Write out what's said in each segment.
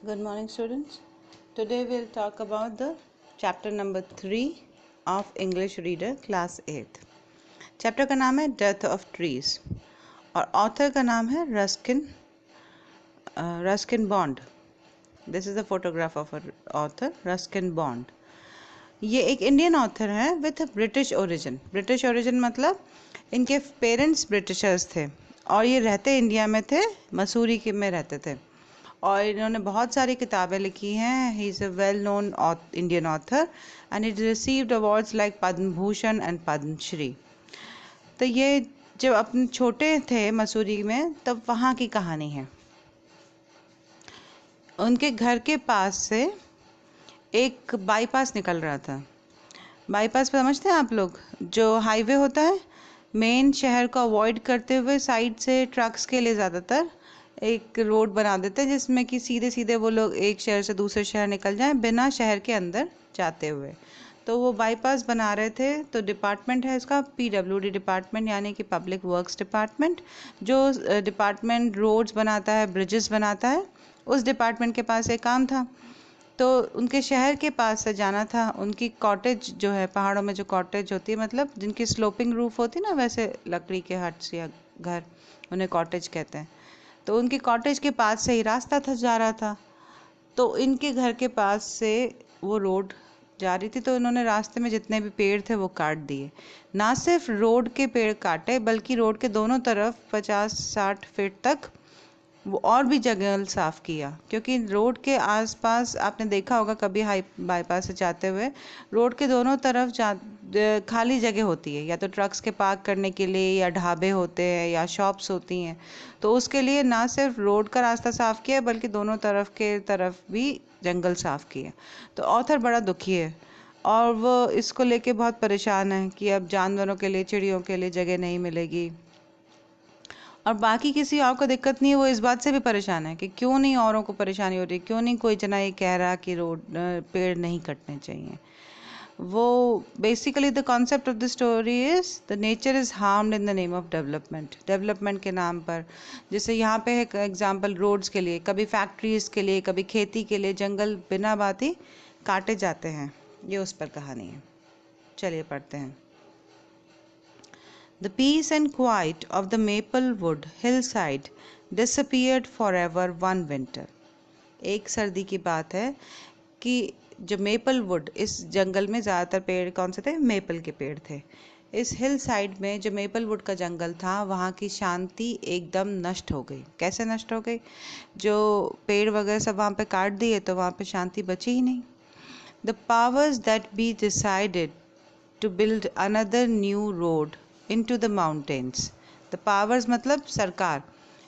Good morning, students. Today we'll talk about the chapter number 3 of English Reader class 8th. Chapter का नाम है death of trees और author का नाम है Ruskin bond. This is the photograph of author Ruskin bond. ये एक Indian author है with British origin. British origin मतलब इनके पेरेंट्स ब्रिटिशर्स थे और ये रहते इंडिया में थे, मसूरी में रहते थे और इन्होंने बहुत सारी किताबें लिखी हैं. He is a well known Indian author and it received awards like Padma Bhushan and Padma Shri. तो ये जब अपने छोटे थे मसूरी में तब वहाँ की कहानी है. उनके घर के पास से एक बाईपास निकल रहा था. बाईपास समझते हैं आप लोग, जो हाईवे होता है मेन शहर को अवॉइड करते हुए साइड से ट्रक्स के लिए ज़्यादातर एक रोड बना देते हैं जिसमें कि सीधे सीधे वो लोग एक शहर से दूसरे शहर निकल जाएं बिना शहर के अंदर जाते हुए. तो वो बाईपास बना रहे थे. तो डिपार्टमेंट है इसका PWD डिपार्टमेंट, यानी कि पब्लिक वर्क्स डिपार्टमेंट. जो डिपार्टमेंट रोड्स बनाता है, ब्रिजेस बनाता है, उस डिपार्टमेंट के पास एक काम था. तो उनके शहर के पास से जाना था. उनकी कॉटेज जो है, पहाड़ों में जो कॉटेज होती है, मतलब जिनकी स्लोपिंग रूफ होती है ना, वैसे लकड़ी के हट्स या घर, उन्हें कॉटेज कहते हैं. तो उनके कॉटेज के पास से ही रास्ता था जा रहा था. तो इनके घर के पास से वो रोड जा रही थी. तो इन्होंने रास्ते में जितने भी पेड़ थे वो काट दिए. ना सिर्फ रोड के पेड़ काटे बल्कि रोड के दोनों तरफ 50-60 फीट तक वो और भी जंगल साफ किया. क्योंकि रोड के आसपास आपने देखा होगा कभी हाई बाईपास से जाते हुए, रोड के दोनों तरफ खाली जगह होती है, या तो ट्रक्स के पार्क करने के लिए, या ढाबे होते हैं, या शॉप्स होती हैं. तो उसके लिए ना सिर्फ रोड का रास्ता साफ किया बल्कि दोनों तरफ भी जंगल साफ किया. तो ऑथर बड़ा दुखी है और वो इसको लेके बहुत परेशान है कि अब जानवरों के लिए, चिड़ियों के लिए जगह नहीं मिलेगी. और बाकी किसी और को दिक्कत नहीं है, वो इस बात से भी परेशान है कि क्यों नहीं औरों को परेशानी हो रही, क्यों नहीं कोई जना ये कह रहा कि पेड़ नहीं कटने चाहिए. वो basically the concept of the story is the nature is harmed in the name of development. Development के नाम पर, जैसे यहाँ पे है एग्जांपल रोड्स के लिए, कभी फैक्ट्रीज के लिए, कभी खेती के लिए जंगल बिना बात ही काटे जाते हैं. ये उस पर कहानी है. चलिए पढ़ते हैं. The peace and quiet of the Maplewood hillside disappeared forever one winter. एक सर्दी की बात है कि जो मेपलवुड, इस जंगल में ज़्यादातर पेड़ कौन से थे? मेपल के पेड़ थे. इस हिल साइड में जो मेपलवुड का जंगल था वहाँ की शांति एकदम नष्ट हो गई. कैसे नष्ट हो गई? जो पेड़ वगैरह सब वहाँ पे काट दिए तो वहाँ पे शांति बची ही नहीं. The powers that be decided to build another new road into the mountains. The powers मतलब सरकार.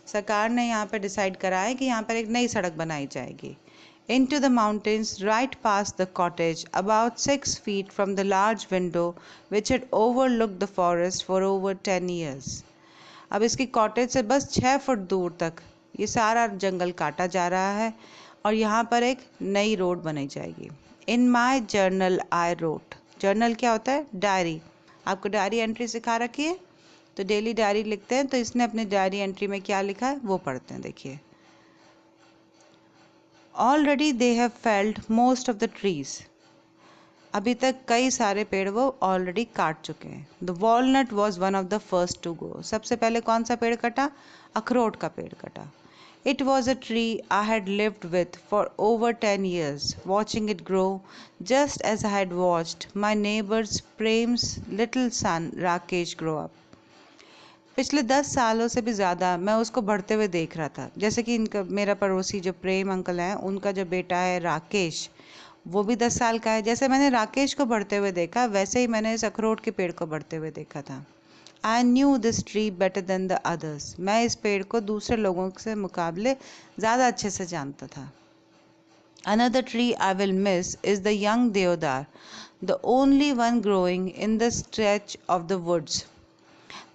सरकार ने यहाँ पे डिसाइड करा है कि यहाँ पर एक नई सड़क बनाई जाएगी. Into the mountains right past the cottage, about 6 feet from the large window which had overlooked the forest for over 10 years. अब इसकी कॉटेज से बस 6 फुट दूर तक ये सारा जंगल काटा जा रहा है और यहाँ पर एक नई रोड बनाई जाएगी. In my journal I wrote. Journal क्या होता है? डायरी. आपको डायरी एंट्री सिखा रखी है तो डेली डायरी लिखते हैं. तो इसने अपनी डायरी एंट्री में क्या लिखा है वो पढ़ते हैं. देखिए, already they have failed most of the trees. अभी तक कई सारे पेड़ वो ऑलरेडी काट चुके हैं. The walnut was one of the first to go. सबसे पहले कौन सा पेड़ कटा? अखरोट का पेड़ कटा. It was a tree I had lived with for over 10 years, watching it grow just as I had watched my neighbor's Prem's little son Rakesh grow up. पिछले 10 सालों से भी ज़्यादा मैं उसको बढ़ते हुए देख रहा था. जैसे कि इनका मेरा पड़ोसी जो प्रेम अंकल हैं, उनका जो बेटा है राकेश, वो भी 10 साल का है. जैसे मैंने राकेश को बढ़ते हुए देखा वैसे ही मैंने इस अखरोट के पेड़ को बढ़ते हुए देखा था. I knew this tree better than the others. मैं इस पेड़ को दूसरे लोगों से मुकाबले ज़्यादा अच्छे से जानता था. Another tree I will miss is the young deodar, the only one growing in the stretch of the woods.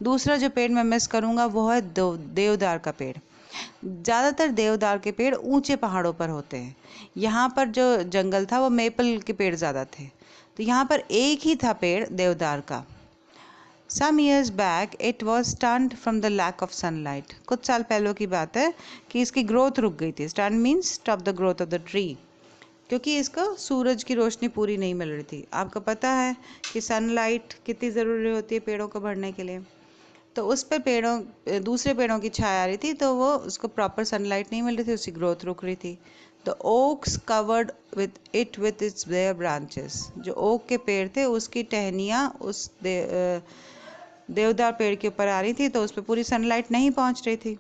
दूसरा जो पेड़ मैं मिस करूँगा वो है देवदार का पेड़. ज़्यादातर देवदार के पेड़ ऊंचे पहाड़ों पर होते हैं. यहाँ पर जो जंगल था वो मेपल के पेड़ ज़्यादा थे. तो यहाँ पर एक ही था पेड़ देवदार का. Some years back it was stunned from the lack of sunlight. कुछ साल पहले की बात है कि इसकी ग्रोथ रुक गई थी. Stunned means stop the growth of the tree. क्योंकि इसको सूरज की रोशनी पूरी नहीं मिल रही थी. आपको पता है कि सनलाइट कितनी ज़रूरी होती है पेड़ों को बढ़ने के लिए. तो उस पर दूसरे पेड़ों की छाया आ रही थी, तो वो उसको प्रॉपर सनलाइट नहीं मिल रही थी, उसकी ग्रोथ रुक रही थी. The oaks covered with its their branches. जो ओक के पेड़ थे उसकी टहनियाँ उस देवदार पेड़ के ऊपर आ रही थी, तो उस पर पूरी सनलाइट नहीं पहुंच रही थी.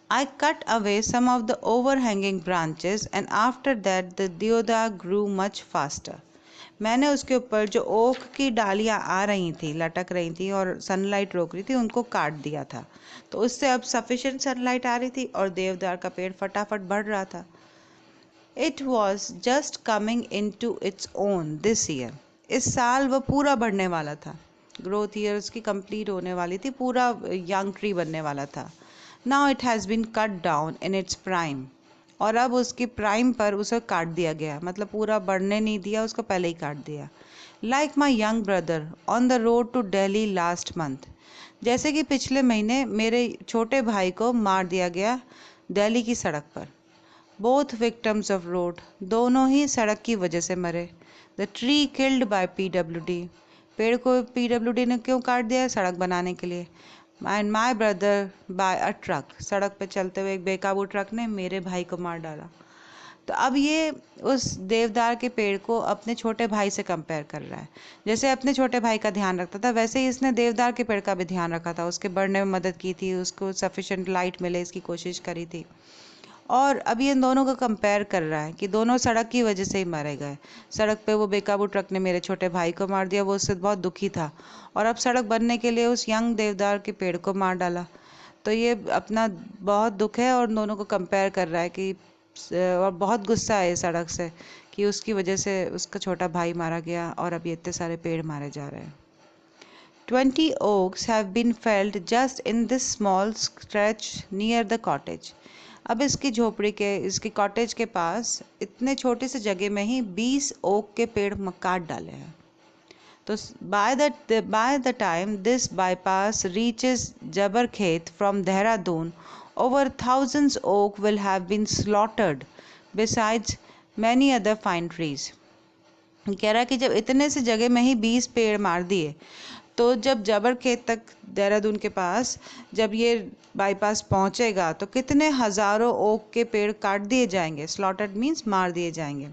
I cut away some of the overhanging branches and after that the deodar grew much faster. मैंने उसके ऊपर जो ओक की डालियां आ रही थी, लटक रही थी और सनलाइट रोक रही थी, उनको काट दिया था. तो उससे अब सफिशिएंट सनलाइट आ रही थी और देवदार का पेड़ फटाफट बढ़ रहा था. It was just coming into its own this year. इस साल वो पूरा बढ़ने वाला था. ग्रोथ ईयर उसकी कंप्लीट होने वाली थी, पूरा यंग ट्री बनने वाला था. Now it has been cut down in its prime. और अब उसकी प्राइम पर उसे काट दिया गया, मतलब पूरा बढ़ने नहीं दिया, उसको पहले ही काट दिया. Like my young brother on the road to Delhi last month. जैसे कि पिछले महीने मेरे छोटे भाई को मार दिया गया दिल्ली की सड़क पर. Both victims of road. दोनों ही सड़क की वजह से मरे. The tree killed by PWD. पेड़ को PWD ने क्यों काट दिया? सड़क बनाने के लिए. And my brother by a truck. सड़क पे चलते हुए एक बेकाबू ट्रक ने मेरे भाई को मार डाला. तो अब ये उस देवदार के पेड़ को अपने छोटे भाई से कंपेयर कर रहा है. जैसे अपने छोटे भाई का ध्यान रखता था, वैसे ही इसने देवदार के पेड़ का भी ध्यान रखा था, उसके बढ़ने में मदद की थी, उसको सफिशिएंट लाइट मिले इसकी कोशिश करी थी. और अब ये इन दोनों को कंपेयर कर रहा है कि दोनों सड़क की वजह से ही मारे गए. सड़क पे वो बेकाबू ट्रक ने मेरे छोटे भाई को मार दिया, वो उससे बहुत दुखी था, और अब सड़क बनने के लिए उस यंग देवदार के पेड़ को मार डाला. तो ये अपना बहुत दुख है और दोनों को कंपेयर कर रहा है कि और बहुत गुस्सा है इस सड़क से कि उसकी वजह से उसका छोटा भाई मारा गया और अब ये इतने सारे पेड़ मारे जा रहे हैं. 20 oaks have been felled just in this small stretch near the cottage. अब इसकी झोपड़ी के, इसकी कॉटेज के पास इतने छोटी सी जगह में ही 20 ओक के पेड़ काट डाले हैं. तो by the time this bypass reaches Jabarkhet from Dehradun, over thousands oak will have been slaughtered besides many other fine trees. कह रहा है कि जब इतने से जगह में ही 20 पेड़ मार दिए, तो जब जबरखेत तक देहरादून के पास जब ये बाईपास पहुंचेगा तो कितने हज़ारों ओक के पेड़ काट दिए जाएंगे. स्लॉटेड मीन्स मार दिए जाएंगे.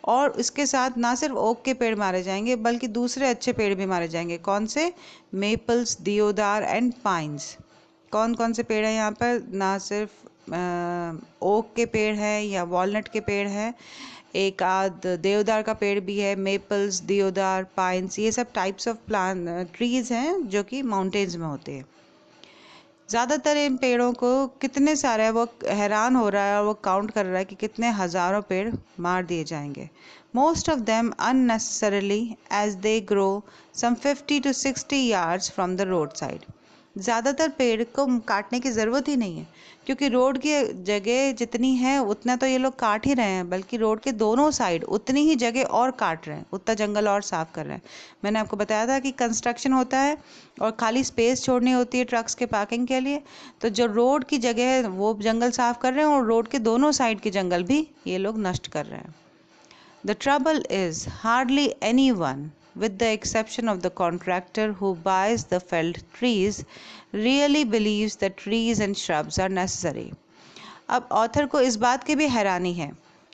और इसके साथ ना सिर्फ ओक के पेड़ मारे जाएंगे बल्कि दूसरे अच्छे पेड़ भी मारे जाएंगे. कौन से? Maples, deodar and pines. कौन कौन से पेड़ हैं यहाँ पर? ना सिर्फ ओक के पेड़ हैं या वॉलनट के पेड़ हैं, एक आध देवदार का पेड़ भी है. मेपल्स, दियोदार, पाइन्स, ये सब टाइप्स ऑफ ट्रीज हैं जो कि माउंटेन्स में होते हैं. ज़्यादातर इन पेड़ों को कितने सारे हैं वो हैरान हो रहा है और वो काउंट कर रहा है कि कितने हज़ारों पेड़ मार दिए जाएंगे. Most of them unnecessarily as they grow some 50 to 60 yards from the road side. ज़्यादातर पेड़ को काटने की ज़रूरत ही नहीं है, क्योंकि रोड की जगह जितनी है उतना तो ये लोग काट ही रहे हैं, बल्कि रोड के दोनों साइड उतनी ही जगह और काट रहे हैं, उतना जंगल और साफ़ कर रहे हैं. मैंने आपको बताया था कि कंस्ट्रक्शन होता है और खाली स्पेस छोड़नी होती है ट्रक्स के पार्किंग के लिए, तो जो रोड की जगह है वो जंगल साफ़ कर रहे हैं और रोड के दोनों साइड के जंगल भी ये लोग नष्ट कर रहे हैं. The trouble is hardly anyone, with the exception of the contractor who buys the felled trees, really believes that trees and shrubs are necessary. अब ऑथर को इस बात की भी हैरानी है,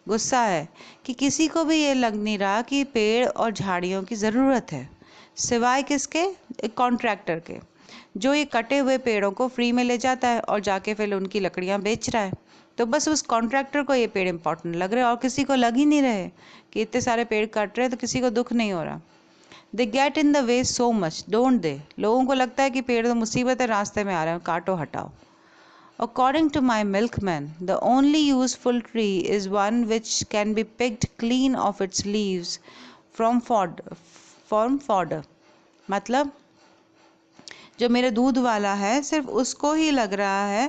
गुस्सा है कि किसी को भी ये लग नहीं रहा कि पेड़ और झाड़ियों की ज़रूरत है, सिवाय किसके? एक कॉन्ट्रैक्टर के, जो ये कटे हुए पेड़ों को फ्री में ले जाता है और जाके फिर उनकी लकड़ियाँ बेच रहा है. तो बस उस कॉन्ट्रैक्टर को ये पेड़ इंपॉर्टेंट लग रहे हैं और किसी को लग ही नहीं रहे कि इतने सारे पेड़ कट रहे हैं, तो किसी को दुख नहीं हो रहा. They get in the way so much, don't they? लोगों को लगता है कि पेड़ तो मुसीबत है, रास्ते में आ रहे हैं, काटो हटाओ. According to my milkman, the only useful tree is one which can be picked clean of its leaves from fodder. मतलब जो मेरे दूध वाला है सिर्फ उसको ही लग रहा है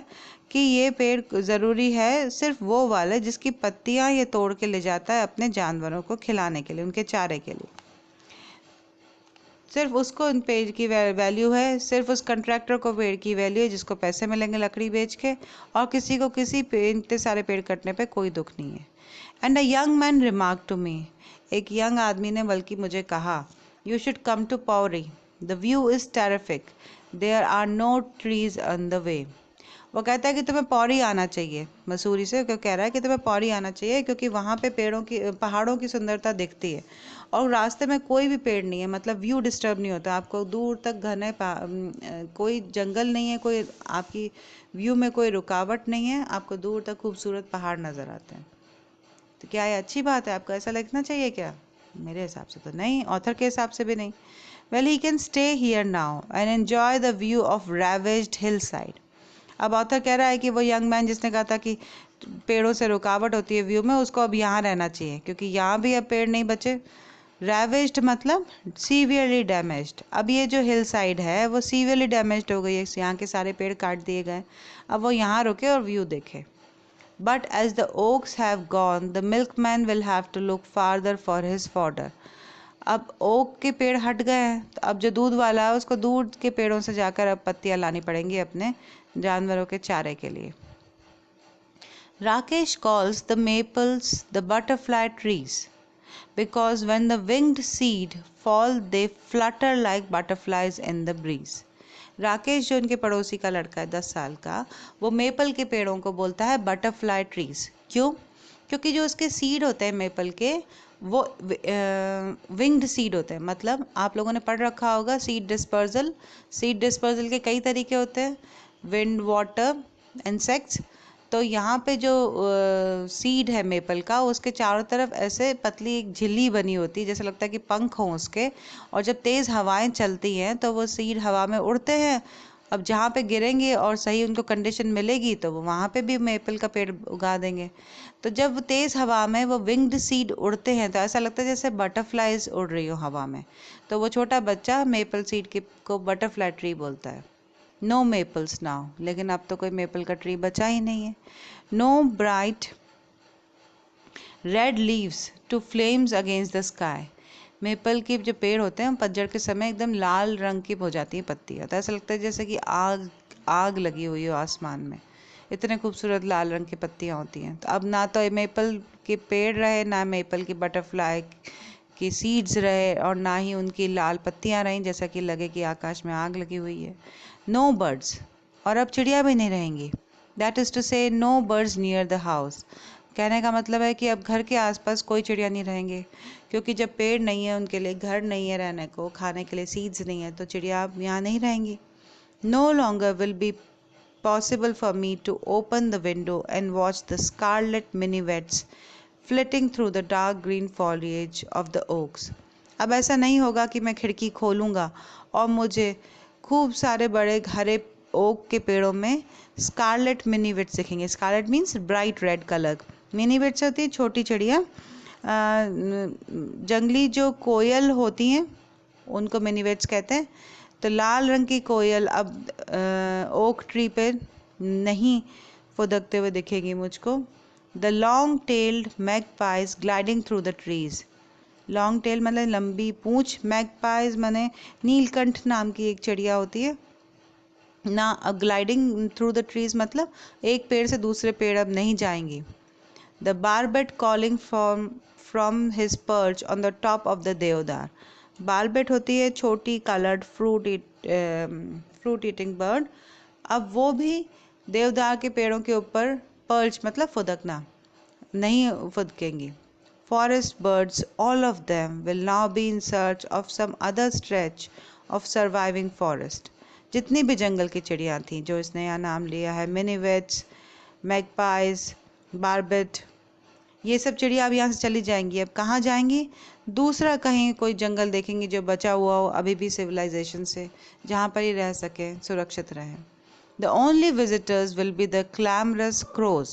कि ये पेड़ ज़रूरी है, सिर्फ वो वाला जिसकी पत्तियाँ ये तोड़ के ले जाता है अपने जानवरों को खिलाने के लिए, उनके चारे के लिए. सिर्फ उसको उन पेड़ की वैल्यू है, सिर्फ उस कंट्रैक्टर को पेड़ की वैल्यू है जिसको पैसे मिलेंगे लकड़ी बेच के, और किसी को किसी इतने सारे पेड़ कटने पे कोई दुख नहीं है। And a young man remark to me, एक यंग आदमी ने बल्कि मुझे कहा, you should come to Pauri, the view is terrific, there are no trees on the way. वो कहता है कि तुम्हें पौड़ी आना चाहिए, मसूरी से क्यों कह रहा है कि तुम्हें पौड़ी आना चाहिए, क्योंकि वहाँ पे पहाड़ों की सुंदरता दिखती है और रास्ते में कोई भी पेड़ नहीं है, मतलब व्यू डिस्टर्ब नहीं होता, आपको दूर तक घने कोई जंगल नहीं है, कोई आपकी व्यू में कोई रुकावट नहीं है, आपको दूर तक खूबसूरत पहाड़ नज़र आते हैं। तो क्या ये अच्छी बात है? आपको ऐसा लिखना चाहिए क्या? मेरे हिसाब से तो नहीं, ऑथर के हिसाब से भी नहीं। Well, he can stay here now and enjoy the view of ravaged hillside. अब ऑथर कह रहा है कि वो यंग मैन जिसने कहा था कि पेड़ों से रुकावट होती है व्यू में, उसको अब यहाँ रहना चाहिए क्योंकि यहाँ भी अब पेड़ नहीं बचे। रैवेज्ड मतलब सीवियरली डैमेज्ड। अब ये जो हिल साइड है वो सीवियरली डैमेज्ड हो गई है, यहाँ के सारे पेड़ काट दिए गए। अब वो यहाँ रुके और व्यू देखे। But as the oaks have gone the milkman will have to look farther for his fodder. अब ओक के पेड़ हट गए हैं, तो अब जो दूध वाला है उसको दूध के पेड़ों से जाकर अब पत्तियां लानी पड़ेंगी अपने जानवरों के चारे के लिए। Rakesh calls the maples the butterfly trees because when the winged seed fall they flutter like butterflies in the breeze. Rakesh जो इनके पड़ोसी का लड़का है 10 साल का, वो मेपल के पेड़ों को बोलता है बटरफ्लाई ट्रीज। क्यों? क्योंकि जो उसके सीड होते हैं मेपल के, वो विंग्ड सीड होते हैं। मतलब आप लोगों ने पढ़ रखा होगा सीड डिस्पर्जल। सीड डिस्पर्जल के कई तरीके होते हैं, विंड, वाटर, इंसेक्ट्स। तो यहाँ पे जो सीड है मेपल का, उसके चारों तरफ ऐसे पतली एक झिल्ली बनी होती है, जैसे लगता है कि पंख हों उसके, और जब तेज़ हवाएं चलती हैं तो वो सीड हवा में उड़ते हैं। अब जहाँ पे गिरेंगे और सही उनको कंडीशन मिलेगी तो वो वहाँ पे भी मेपल का पेड़ उगा देंगे। तो जब तेज़ हवा में वो विंग्ड सीड उड़ते हैं तो ऐसा लगता है जैसे बटरफ्लाइज उड़ रही हो हवा में। तो वो छोटा बच्चा मेपल सीड को बटरफ्लाई ट्री बोलता है। नो मेपल्स नाउ, लेकिन अब तो कोई मेपल का ट्री बचा ही नहीं है। No bright red leaves to flames against the sky. Maple के जो पेड़ होते हैं पतझड़ के समय एकदम लाल रंग की हो जाती है पत्तियाँ, तो ऐसा लगता है जैसे कि आग आग लगी हुई हो आसमान में, इतने खूबसूरत लाल रंग की पत्तियाँ होती हैं। तो अब ना तो मेपल के पेड़ रहे, ना मेपल की बटरफ्लाई की सीड्स रहे, और ना ही उनकी लाल पत्तियाँ रहीं जैसा कि लगे कि आकाश में आग लगी हुई है। नो बर्ड्स, और अब चिड़िया भी नहीं रहेंगी। That is to say no birds near the house. कहने का मतलब है कि अब घर के आसपास कोई चिड़िया नहीं रहेंगे, क्योंकि जब पेड़ नहीं है, उनके लिए घर नहीं है रहने को, खाने के लिए सीड्स नहीं है, तो चिड़िया अब यहाँ नहीं रहेंगी। No longer will be possible for me to open the window and watch the scarlet minivets flitting through the dark green foliage of the oaks. अब ऐसा नहीं होगा कि मैं खिड़की खोलूँगा और मुझे खूब सारे बड़े हरे ओक के पेड़ों में स्कारलेट मिनीवेट्स दिखेंगे। Scarlet means bright red colour. Minivets होती है छोटी चिड़िया, जंगली जो कोयल होती हैं उनको मिनीवेट्स कहते हैं। तो लाल रंग की कोयल अब ओक ट्री पे नहीं फुदकते हुए दिखेगी मुझको। The long tailed magpies gliding through the trees. Long tail मतलब लंबी पूंछ, मैगपाइज माने नीलकंठ नाम की एक चिड़िया होती है ना। अब ग्लाइडिंग थ्रू द ट्रीज मतलब एक पेड़ से दूसरे पेड़ अब नहीं जाएंगी। The barbet calling from his perch on the top of the deodar. Barbet होती है छोटी कलर्ड फ्रूट ईटिंग बर्ड। अब वो भी देवदार के पेड़ों के ऊपर पर्च मतलब फुदकना नहीं फुदकेंगी। Forest birds all of them will now be in search of some other stretch of surviving forest. जितनी भी जंगल की चिड़िया थी जो इसने यहाँ नाम लिया है, मिनीवेट्स, मैगपाइज, बारबेट, ये सब चिड़िया अब यहाँ से चली जाएंगी। अब कहाँ जाएंगी? दूसरा कहीं कोई जंगल देखेंगी जो बचा हुआ हो अभी भी सिविलाइजेशन से, जहाँ पर ही रह सके, सुरक्षित रहें। The only visitors will be the clamorous crows.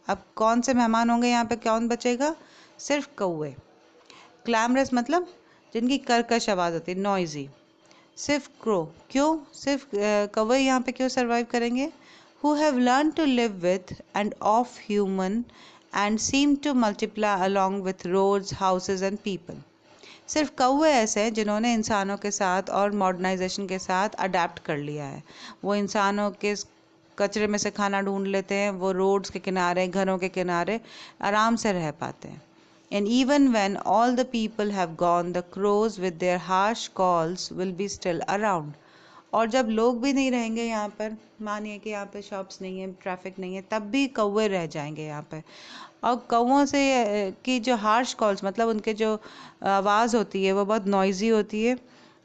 अब कौन से मेहमान होंगे यहाँ पे? कौन बचेगा? सिर्फ कौवे। क्लैमरस मतलब जिनकी कर्कश आवाज़ होती है, नॉइजी। सिर्फ क्रो। क्यों सिर्फ कौवे यहाँ पे क्यों सर्वाइव करेंगे? Who have learn to live with and of human and seem to multiply along with roads, houses and people. सिर्फ कौवे ऐसे हैं जिन्होंने इंसानों के साथ और मॉडर्नाइजेशन के साथ अडेप्ट कर लिया है। वो इंसानों के कचरे में से खाना ढूंढ लेते हैं, वो रोड्स के किनारे, घरों के किनारे आराम से रह पाते हैं। And even when all the people have gone, the crows with their harsh calls will be still around. और जब लोग भी नहीं रहेंगे यहाँ पर, मानिए कि यहाँ पे शॉप्स नहीं है, ट्रैफिक नहीं है, तब भी कौवे रह जाएंगे यहाँ पे। और कौवों से की जो हार्श कॉल्स, मतलब उनके जो आवाज़ होती है वो बहुत नॉइजी होती है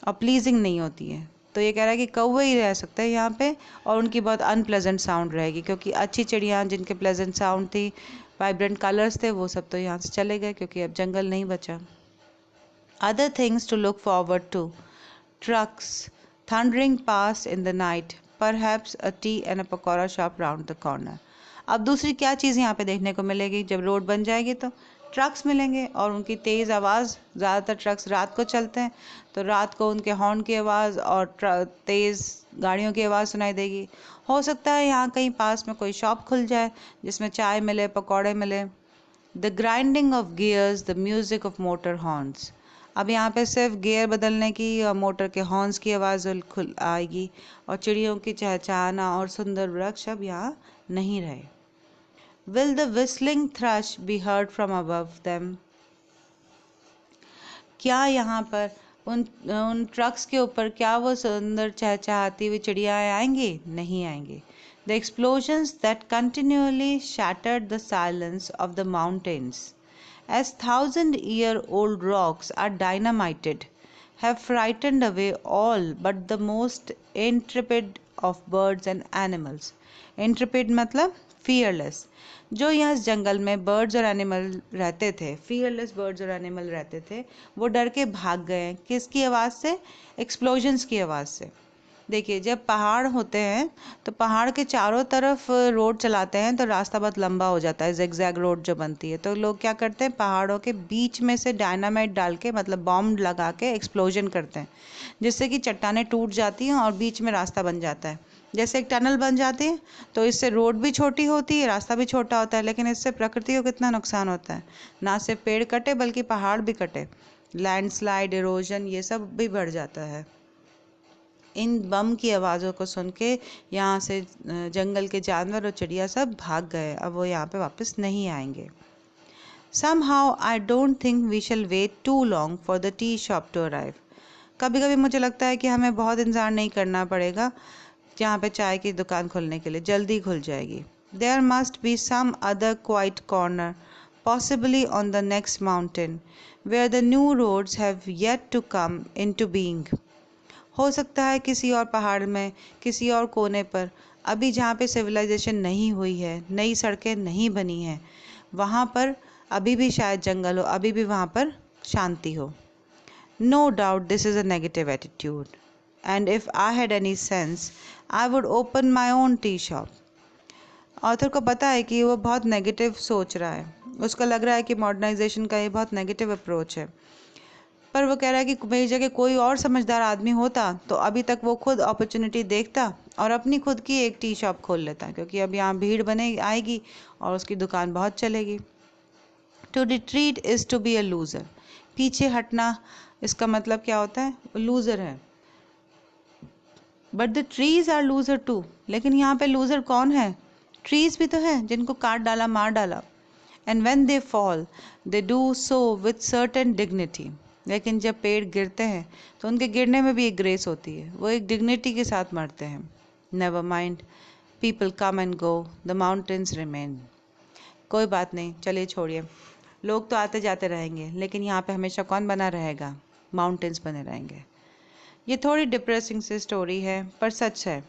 और प्लीजिंग नहीं होती है। तो ये कह रहा है कि कौवे ही रह सकते हैं यहाँ पे, और उनकी बहुत अनप्लेजेंट साउंड रहेगी, क्योंकि अच्छी चिड़िया जिनके प्लेजेंट साउंड थी, वाइब्रेंट कलर्स थे, वो सब तो यहाँ से चले गए क्योंकि अब जंगल नहीं बचा। Other things to look forward to: trucks thundering past in the night, perhaps a tea and a pakora shop round the corner. अब दूसरी क्या चीज़ यहाँ पे देखने को मिलेगी? जब रोड बन जाएगी तो ट्रक्स मिलेंगे और उनकी तेज़ आवाज़। ज़्यादातर ट्रक्स रात को चलते हैं, तो रात को उनके हॉर्न की आवाज़ और तेज़ गाड़ियों की आवाज़ सुनाई देगी। हो सकता है यहाँ कहीं पास में कोई शॉप खुल जाए जिसमें चाय मिले, पकौड़े मिले। The grinding of gears, the music of motor horns. अब यहाँ पे सिर्फ गियर बदलने की और मोटर के हॉर्न्स की आवाज़ खुल आएगी, और चिड़ियों की चहचहाना और सुंदर वृक्ष अब यहाँ नहीं रहे। Will the whistling thrush be heard from above them? क्या यहाँ पर उन ट्रक्स के ऊपर क्या वो सुंदर चहचहाती हुई चिड़ियाएँ आएंगी? नहीं आएंगी। The explosions that continually shattered the silence of the mountains, as 1,000-year-old rocks are dynamited, have frightened away all but the most intrepid of birds and animals. Intrepid मतलब fearless। जो यहाँ इस जंगल में बर्ड्स और एनिमल रहते थे, fearless birds और animal रहते थे, वो डर के भाग गए। किसकी आवाज़ से? एक्सप्लोजन्स की आवाज़ से। देखिए, जब पहाड़ होते हैं तो पहाड़ के चारों तरफ रोड चलाते हैं तो रास्ता बहुत लंबा हो जाता है, ज़िगज़ैग रोड जो बनती है। तो लोग क्या करते हैं, पहाड़ों के बीच में से डायनामाइट डाल के, मतलब बॉम्ब लगा के एक्सप्लोजन करते हैं, जिससे कि चट्टानें टूट जाती हैं और बीच में रास्ता बन जाता है। जैसे एक टनल बन जाती है, तो इससे रोड भी छोटी होती है, रास्ता भी छोटा होता है, लेकिन इससे प्रकृति को कितना नुकसान होता है। ना सिर्फ पेड़ कटे बल्कि पहाड़ भी कटे, लैंडस्लाइड, इरोजन, ये सब भी बढ़ जाता है। इन बम की आवाज़ों को सुन के यहाँ से जंगल के जानवर और चिड़िया सब भाग गए। अब वो यहाँ पे वापस नहीं आएंगे। Somehow I don't think we shall wait too long for the tea shop to arrive. कभी कभी मुझे लगता है कि हमें बहुत इंतज़ार नहीं करना पड़ेगा जहाँ पे चाय की दुकान खुलने के लिए, जल्दी खुल जाएगी। There must be some other quiet corner, possibly on the next mountain, where the new roads have yet to come into being. हो सकता है किसी और पहाड़ में, किसी और कोने पर, अभी जहाँ पे सिविलाइजेशन नहीं हुई है, नई सड़कें नहीं बनी हैं, वहाँ पर अभी भी शायद जंगल हो, अभी भी वहाँ पर शांति हो। No doubt this is a negative attitude, and if I had any sense, I would open my own tea shop. Author को पता है कि वो बहुत नेगेटिव सोच रहा है, उसको लग रहा है कि मॉडर्नाइजेशन का ये बहुत नेगेटिव अप्रोच है, पर वो कह रहा है कि मेरी जगह कोई और समझदार आदमी होता तो अभी तक वो खुद अपॉर्चुनिटी देखता और अपनी खुद की एक टी शॉप खोल लेता, क्योंकि अब यहाँ भीड़ बने आएगी और उसकी दुकान बहुत चलेगी। To retreat is to be a loser. पीछे हटना, इसका मतलब क्या होता है? लूज़र है। But the trees are loser too. लेकिन यहाँ पे लूज़र कौन है? ट्रीज भी तो हैं जिनको काट डाला, मार डाला। And when they fall they do so with certain dignity. लेकिन जब पेड़ गिरते हैं तो उनके गिरने में भी एक ग्रेस होती है, वो एक डिग्निटी के साथ मरते हैं। Never mind, people come and go, the mountains remain. कोई बात नहीं, चलिए छोड़िए, लोग तो आते जाते रहेंगे, लेकिन यहाँ पे हमेशा कौन बना रहेगा? माउंटेन्स बने रहेंगे। ये थोड़ी डिप्रेसिंग सी स्टोरी है, पर सच है।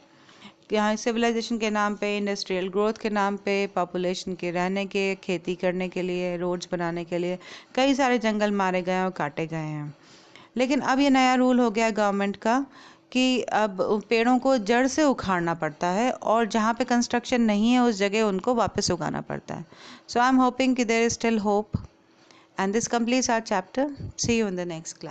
यहाँ सिविलाइजेशन के नाम पे, इंडस्ट्रियल ग्रोथ के नाम पे, पॉपुलेशन के रहने के, खेती करने के लिए, रोड्स बनाने के लिए कई सारे जंगल मारे गए और काटे गए हैं। लेकिन अब ये नया रूल हो गया गवर्नमेंट का कि अब पेड़ों को जड़ से उखाड़ना पड़ता है और जहाँ पे कंस्ट्रक्शन नहीं है उस जगह उनको वापस उगाना पड़ता है। सो आई एम होपिंग कि there is still hope, and this completes our chapter. See you in the next class.